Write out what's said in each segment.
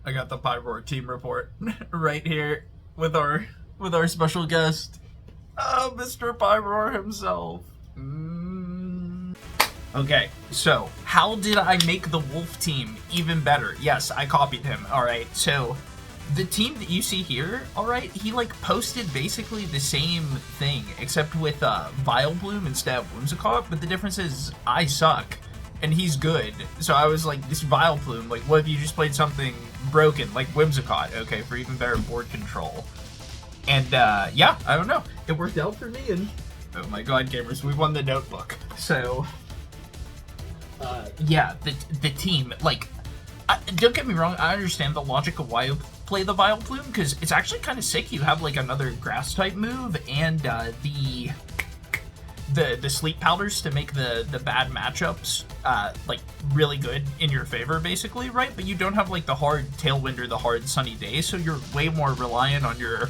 I got the Pyroar team report right here with our special guest, Mr. Pyroar himself. Okay, so how did I make the Wolf team even better? Yes, I copied him. All right, so the team that you see here, all right, he like posted basically the same thing except with Vileplume instead of Whimsicott, but the difference is I suck and he's good. So I was like, this Vileplume, like, what if you just played something broken like Whimsicott, okay, for even better board control? And yeah, I don't know, it worked out for me, and oh my god, gamers, we won the notebook. So yeah, the team, like, don't get me wrong, I understand the logic of why you play the Vileplume, because it's actually kind of sick. You have like another grass type move and the sleep powders to make the bad matchups like really good in your favor, basically, right? But you don't have like the hard tailwind or the hard sunny day, so you're way more reliant on your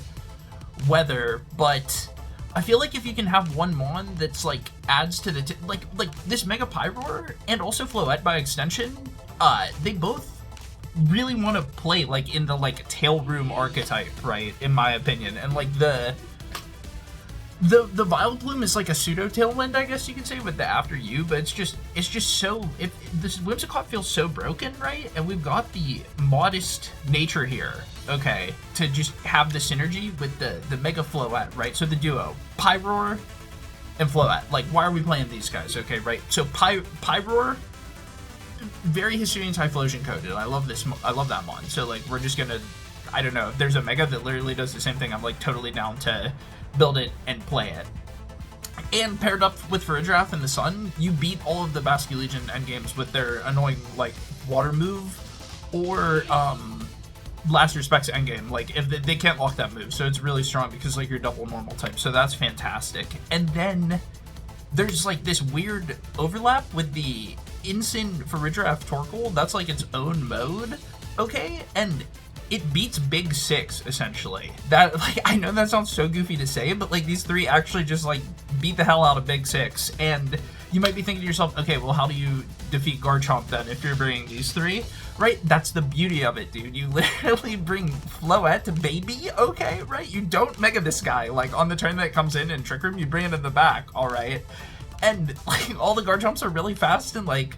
weather. But I feel like if you can have one mon that's like adds to the like this Mega Pyroar and also Floette by extension, they both really want to play like in the like tail room archetype, right? In my opinion, and like the Vileplume is like a pseudo tailwind, I guess you could say, with the after you, but it's just so this Whimsicott feels so broken, right? And we've got the modest nature here, okay, to just have the synergy with the Mega Floette, right? So the duo Pyroar and Floette, like, why are we playing these guys? Okay, right? So Pyroar, very Hisuian Typhlosion coded. I love that mon. So like, we're just gonna, I don't know, if there's a Mega that literally does the same thing, I'm like totally down to build it and play it. And paired up with Vileplume and the Sun, you beat all of the Basque Legion endgames with their annoying like water move or Last Respect's endgame. Like, if they can't lock that move, so it's really strong because like you're double normal type, so that's fantastic. And then there's like this weird overlap with the Instant Vileplume Torkoal. That's like its own mode, okay, and it beats Big Six, essentially. That, like, I know that sounds so goofy to say, but like these three actually just like beat the hell out of Big Six. And you might be thinking to yourself, okay, well, how do you defeat Garchomp then if you're bringing these three? Right? That's the beauty of it, dude. You literally bring Floette, baby, okay, right? You don't Mega this guy. Like, on the turn that it comes in Trick Room, you bring it in the back, all right? And like all the Garchomps are really fast, and like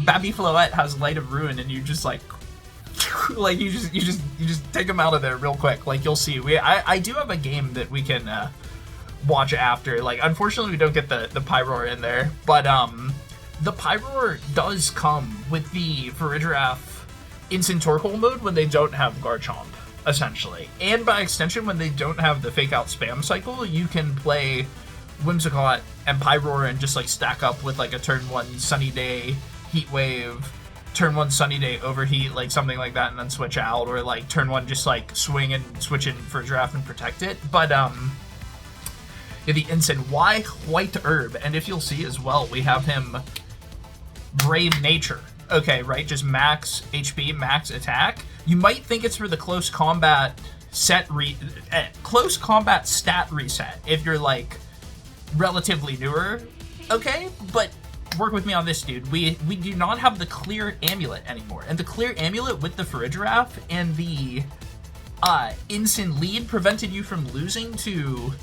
Babby Floette has Light of Ruin, and you just like you just take them out of there real quick. Like, you'll see. I do have a game that we can watch after. Like, unfortunately we don't get the Pyroar in there, but the Pyroar does come with the Vileplume Instant Torkoal mode when they don't have Garchomp, essentially, and by extension when they don't have the fake out spam cycle. You can play Whimsicott and Pyroar and just like stack up with like a turn 1 Sunny Day Heat Wave, turn 1 Sunny Day Overheat, like something like that, and then switch out, or like turn 1 just like swing and switch in for Giraffe and protect it. But yeah, the instant White Herb, and if you'll see as well, we have him Brave Nature, okay, right? Just max HP, max attack. You might think it's for the close combat stat reset if you're like relatively newer, okay, but work with me on this, dude. We do not have the clear amulet anymore, and the clear amulet with the Vileplume and the instant lead prevented you from losing to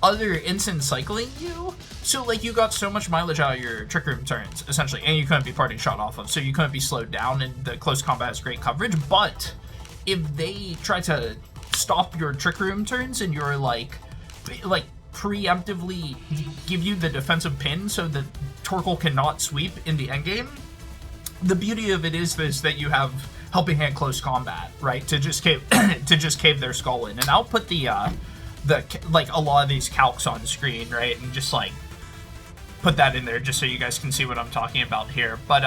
other instant cycling you. So like, you got so much mileage out of your Trick Room turns, essentially, and you couldn't be parting shot off of, so you couldn't be slowed down, and the close combat has great coverage. But if they try to stop your Trick Room turns and you're like preemptively give you the defensive pin so that Torkoal cannot sweep in the endgame, the beauty of it is this, that you have Helping Hand close combat, right, to just cave their skull in. And I'll put the like a lot of these calcs on screen, right, and just like put that in there just so you guys can see what I'm talking about here. But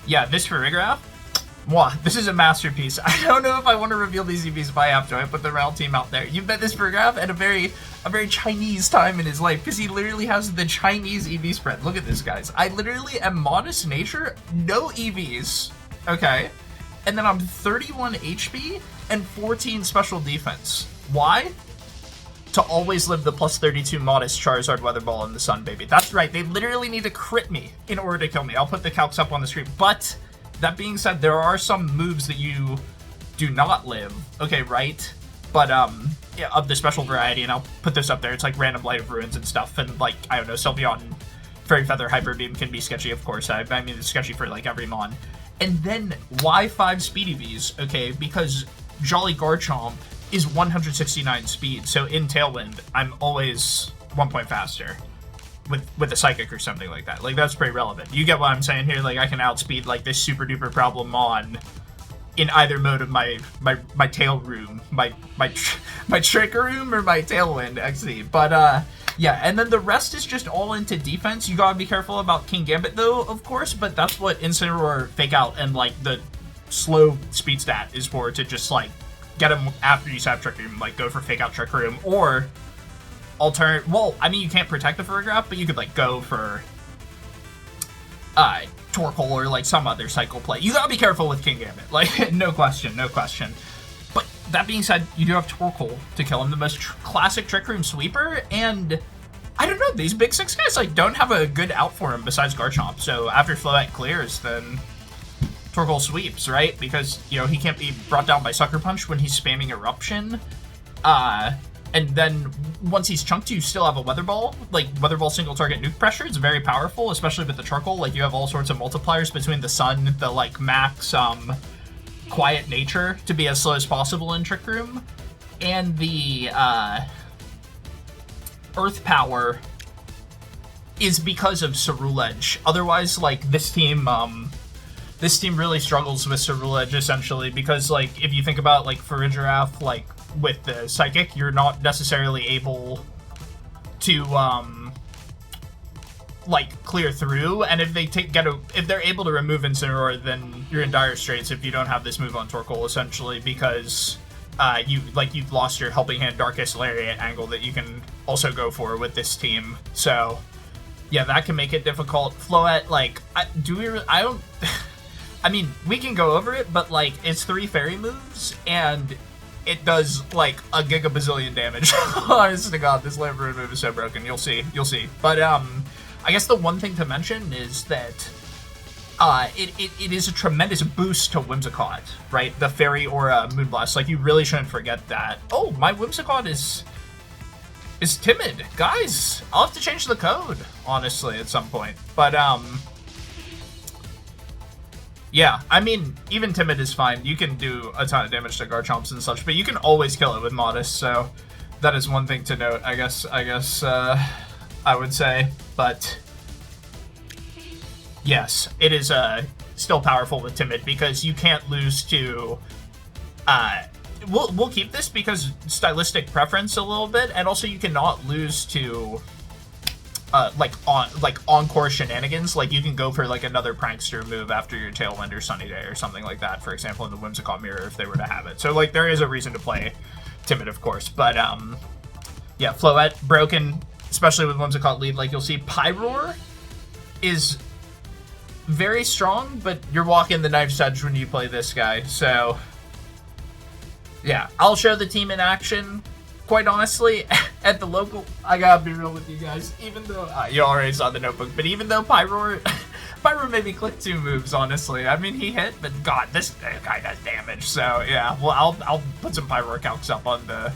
yeah, this Vileplume, wow, this is a masterpiece. I don't know if I want to reveal these EVs if I have to. I put the Round team out there. You met this Vileplume at a very Chinese time in his life, because he literally has the Chinese EV spread. Look at this, guys. I literally am modest nature, no EVs, okay? And then I'm 31 HP and 14 special defense. Why? To always live the plus 32 modest Charizard Weather Ball in the Sun, baby. That's right. They literally need to crit me in order to kill me. I'll put the calcs up on the screen. But that being said, there are some moves that you do not live. Okay, right? But, yeah, of the special variety, and I'll put this up there. It's like random Light of Ruins and stuff, and, like, I don't know, Sylveon, Fairy Feather, Hyper Beam can be sketchy, of course. I mean, it's sketchy for, like, every mon. And then, why 5 Speedy Bees? Okay, because Jolly Garchomp is 169 speed, so in Tailwind, I'm always 1 point faster. With a Psychic or something like that. Like, that's pretty relevant. You get what I'm saying here? Like, I can outspeed, like, this super duper problem mon in either mode of my tail room, my trick room or my Tailwind XD. But yeah, and then the rest is just all into defense. You gotta be careful about King Gambit though, of course, but that's what Incineroar, Fake Out, and like the slow speed stat is for, to just like get him after you have Trick Room, like go for Fake Out, Trick Room, or well, I mean, you can't protect the Farigiraf, but you could like go for Torkoal or like some other cycle play. You gotta be careful with King Gambit, like no question. But that being said, you do have Torkoal to kill him, the most classic Trick Room sweeper, and I don't know, these big 6 guys like don't have a good out for him besides Garchomp. So after Floette clears, then Torkoal sweeps, right? Because, you know, he can't be brought down by Sucker Punch when he's spamming Eruption. And then once he's chunked, you still have a Weather Ball. Like, Weather Ball single target nuke pressure. It's very powerful, especially with the Charcoal. Like, you have all sorts of multipliers between the Sun, the, like, max, quiet nature to be as slow as possible in Trick Room, and the, Earth Power is because of Ceruledge. Otherwise, like, this team really struggles with Ceruledge, essentially, because, like, if you think about, like, Farigiraf, like, with the Psychic, you're not necessarily able to, like, clear through, and if they if they're able to remove Incineroar, then you're in dire straits if you don't have this move on Torkoal, essentially, because, you've lost your Helping Hand Darkest Lariat angle that you can also go for with this team, so, yeah, that can make it difficult. Floette, like, I mean, we can go over it, but, like, it's 3 fairy moves, and it does, like, a gigabazillion damage. Honest to God, this Lamp Ruin move is so broken. You'll see. But, I guess the one thing to mention is that, it is a tremendous boost to Whimsicott, right? The Fairy Aura Moonblast. Like, you really shouldn't forget that. Oh, my Whimsicott is timid. Guys, I'll have to change the code, honestly, at some point. But, yeah, I mean, even timid is fine. You can do a ton of damage to Garchomps and such, but you can always kill it with Modest, so that is one thing to note, I guess, I would say. But, yes, it is, still powerful with timid, because you can't lose to, we'll keep this because stylistic preference a little bit, and also you cannot lose to, encore shenanigans. Like, you can go for, like, another prankster move after your Tailwind or Sunny Day or something like that, for example, in the Whimsicott Mirror, if they were to have it. So, like, there is a reason to play timid, of course. But, yeah, Floette, broken, especially with Whimsicott lead. Like, you'll see Pyroar is very strong, but you're walking the knife's edge when you play this guy. So, yeah, I'll show the team in action. Quite honestly, at the local, I gotta be real with you guys, even though, you already saw the notebook, but even though Pyroar made me click 2 moves, honestly. I mean, he hit, but God, this guy does damage, so yeah, well, I'll put some Pyroar calcs up on the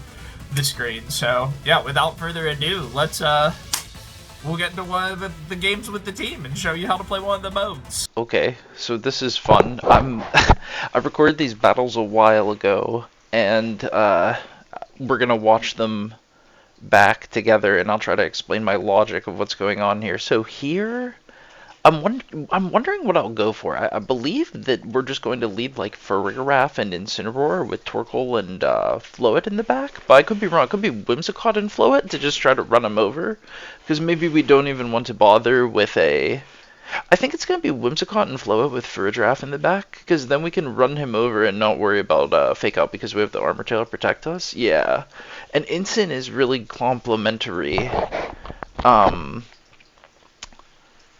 screen, so yeah, without further ado, let's, we'll get into one of the games with the team and show you how to play one of the modes. Okay, so this is fun. I recorded these battles a while ago, and, we're gonna watch them back together, and I'll try to explain my logic of what's going on here. So here, I'm wondering what I'll go for. I believe that we're just going to lead like Farigiraf and Incineroar with Torkoal and Floette in the back, but I could be wrong. It could be Whimsicott and Floette to just try to run them over, because maybe we don't even want to bother with a... I think it's going to be Whimsicott and Floette with Farigiraf in the back, because then we can run him over and not worry about Fake Out because we have the Armor Tail to protect us. Yeah. And Incin is really complementary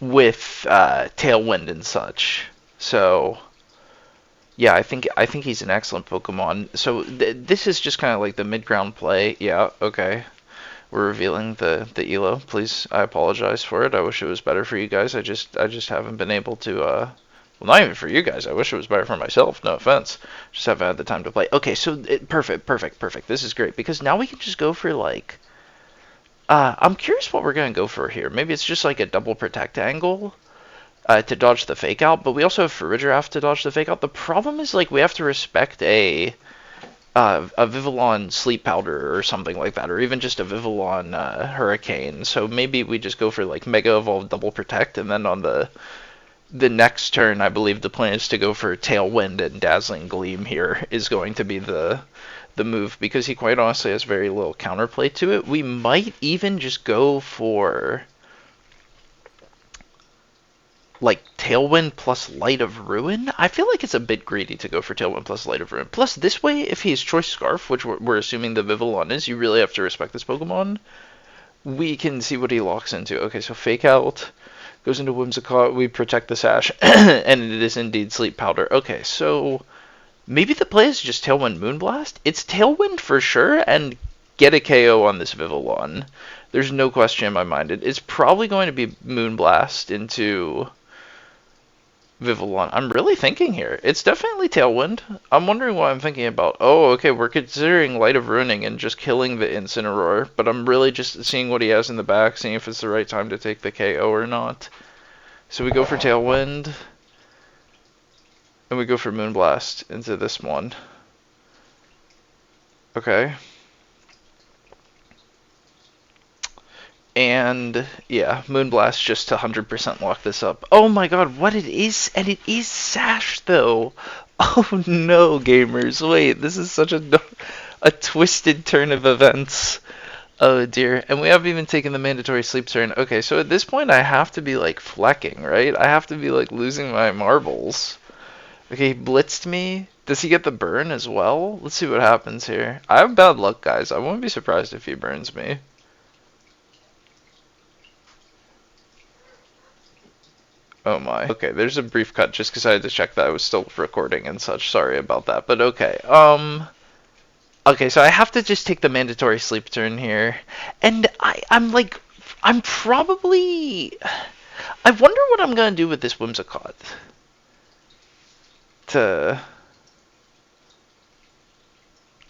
with Tailwind and such. So, yeah, I think he's an excellent Pokemon. So this is just kind of like the mid-ground play. Yeah, okay. We're revealing the ELO. Please, I apologize for it. I wish it was better for you guys. I just haven't been able to Well, not even for you guys. I wish it was better for myself. No offense. Just haven't had the time to play. Okay, so perfect. This is great because now we can just go for like. I'm curious what we're gonna go for here. Maybe it's just like a double protect angle to dodge the fake out, but we also have Farigiraf to dodge the fake out. The problem is like we have to respect a Vivillon Sleep Powder or something like that, or even just a Vivillon Hurricane. So maybe we just go for like Mega Evolve Double Protect, and then on the next turn, I believe the plan is to go for Tailwind and Dazzling Gleam here is going to be the move, because he quite honestly has very little counterplay to it. We might even just go for like Tailwind plus Light of Ruin. I feel like it's a bit greedy to go for Tailwind plus Light of Ruin. Plus, this way, if he has Choice Scarf, which we're assuming the Vivillon is, you really have to respect this Pokemon. We can see what he locks into. Okay, so Fake Out goes into Whimsicott. We protect the Sash, and it is indeed Sleep Powder. Okay, so maybe the play is just Tailwind Moonblast. It's Tailwind for sure, and get a KO on this Vivillon. There's no question in my mind. It's probably going to be Moonblast into Vivillon. I'm really thinking here. It's definitely Tailwind. I'm wondering what I'm thinking about. Oh, okay, we're considering Light of Ruining and just killing the Incineroar, but I'm really just seeing what he has in the back, seeing if it's the right time to take the KO or not. So we go for Tailwind, and we go for Moonblast into this one. Okay. And yeah, Moonblast just to 100% lock this up. Oh my god, what it is? And it is Sash though. Oh no, gamers. Wait, this is such a twisted turn of events. Oh dear. And we haven't even taken the mandatory sleep turn. Okay, so at this point I have to be like flecking, right? I have to be like losing my marbles. Okay, he blitzed me. Does he get the burn as well? Let's see what happens here. I have bad luck, guys. I won't be surprised if he burns me. Oh my. Okay, there's a brief cut just because I had to check that I was still recording and such. Sorry about that, but okay. Okay, so I have to just take the mandatory sleep turn here. And I'm probably... I wonder what I'm going to do with this Whimsicott.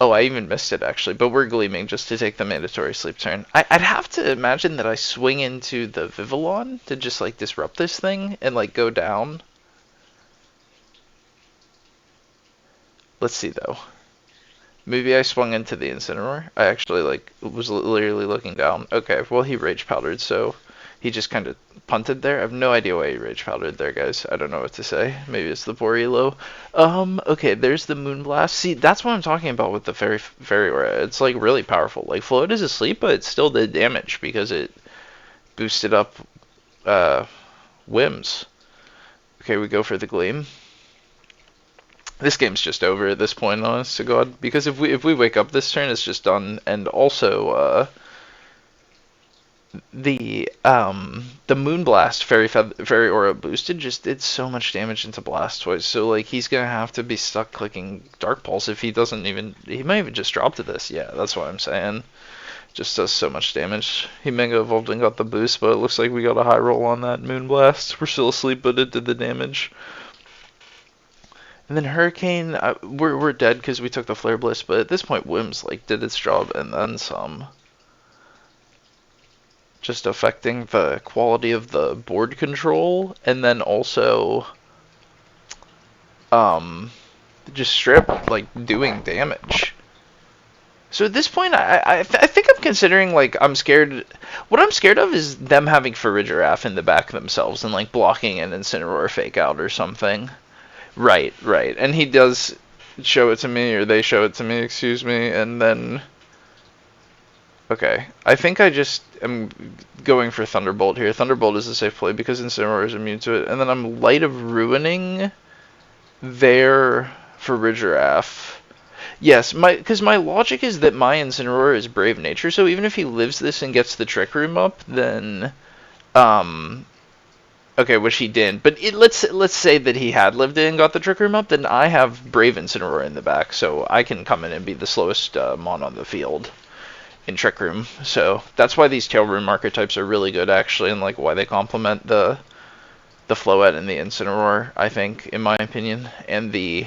Oh, I even missed it actually, but we're gleaming just to take the mandatory sleep turn. I'd have to imagine that I swing into the Vivillon to just like disrupt this thing and like go down. Let's see though. Maybe I swung into the Incineroar. I actually like was literally looking down. Okay, well he Rage Powdered, so he just kind of punted there. I have no idea why he Rage Powdered there, guys. I don't know what to say. Maybe it's the poor elo. Okay, there's the Moonblast. See, that's what I'm talking about with the Fairy Aura. It's like really powerful. Like Float is asleep, but it still did damage because it boosted up Whims. Okay, we go for the Gleam. This game's just over at this point, honest to God, because if we wake up this turn, it's just done. And also, the Moonblast Fairy Aura boosted just did so much damage into Blastoise. So like he's gonna have to be stuck clicking Dark Pulse if he doesn't even. He might even just drop to this. Yeah, that's what I'm saying. Just does so much damage. He Mega Evolved and got the boost, but it looks like we got a high roll on that Moonblast. We're still asleep, but it did the damage. And then Hurricane, we're dead because we took the Flare Bliss, but at this point Whims like did its job and then some. Just affecting the quality of the board control, and then also just strip like doing damage. So at this point, I think I'm considering like I'm scared. What I'm scared of is them having Farigiraf in the back themselves and like blocking an Incineroar fake out or something. Right. And he does show it to me, or they show it to me, excuse me, and then... Okay, I think I just am going for Thunderbolt here. Thunderbolt is a safe play because Incineroar is immune to it, and then I'm Light of Ruining there for Farigiraf. Yes, because my logic is that my Incineroar is Brave Nature, so even if he lives this and gets the Trick Room up, then... Okay, which he didn't. But let's say that he had lived it and got the Trick Room up, then I have Brave Incineroar in the back, so I can come in and be the slowest mon on the field in Trick Room. So that's why these Tail Room archetypes are really good, actually, and like why they complement the the Floette and the Incineroar, I think, in my opinion, and the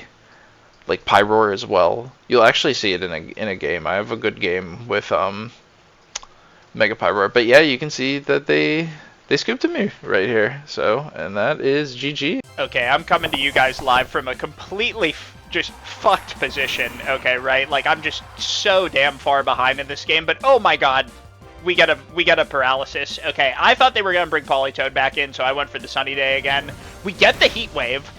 like Pyroar as well. You'll actually see it in a game. I have a good game with Mega Pyroar, but yeah, you can see that they scooped me right here. So, and that is GG. Okay, I'm coming to you guys live from a completely just fucked position. Okay, right? Like, I'm just so damn far behind in this game, but oh my god, we get a paralysis. Okay, I thought they were gonna bring Politoed back in, so I went for the Sunny Day again. We get the Heat Wave.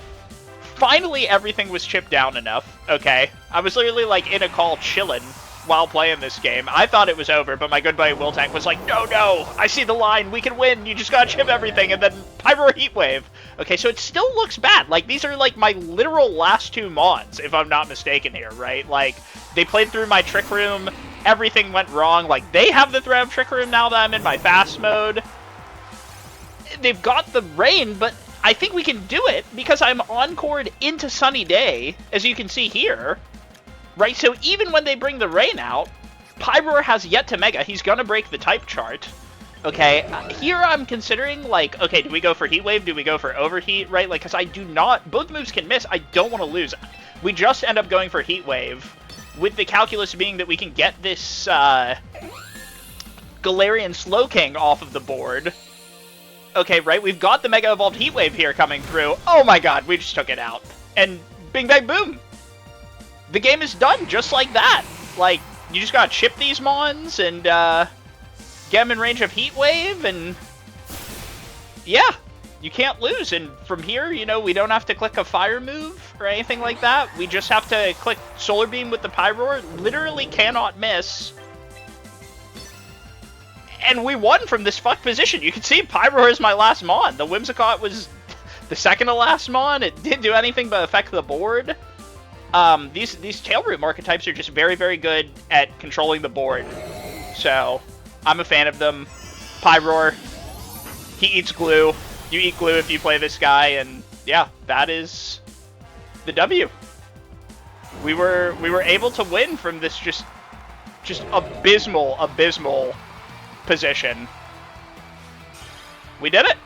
Finally, everything was chipped down enough. Okay, I was literally like in a call chilling while playing this game. I thought it was over, but my good buddy Wiltank was like, no, I see the line, we can win, you just gotta chip everything, and then Pyroar Heat Wave. Okay, so it still looks bad. Like, these are like my literal last two mons, if I'm not mistaken here, right? Like, they played through my Trick Room, everything went wrong. Like, they have the threat of Trick Room now that I'm in my fast mode. They've got the rain, but I think we can do it because I'm encored into Sunny Day, as you can see here. Right, so even when they bring the rain out, Pyroar has yet to Mega. He's gonna break the type chart. Okay, here I'm considering, like, okay, do we go for Heat Wave? Do we go for Overheat, right? Like, because I do not, both moves can miss. I don't want to lose. We just end up going for Heat Wave, with the calculus being that we can get this Galarian Slowking off of the board. Okay, right, we've got the Mega Evolved Heat Wave here coming through. Oh my god, we just took it out. And bing, bang, boom. The game is done just like that. Like, you just gotta chip these mons and get them in range of Heat Wave, and yeah, you can't lose. And from here, you know, we don't have to click a fire move or anything like that. We just have to click Solar Beam with the Pyroar. Literally cannot miss. And we won from this fucked position. You can see Pyroar is my last mon. The Whimsicott was the second to last mon. It didn't do anything but affect the board. These Tail Room archetypes are just very, very good at controlling the board. So, I'm a fan of them. Pyroar, he eats glue. You eat glue if you play this guy, and yeah, that is the W. We were able to win from this just abysmal position. We did it!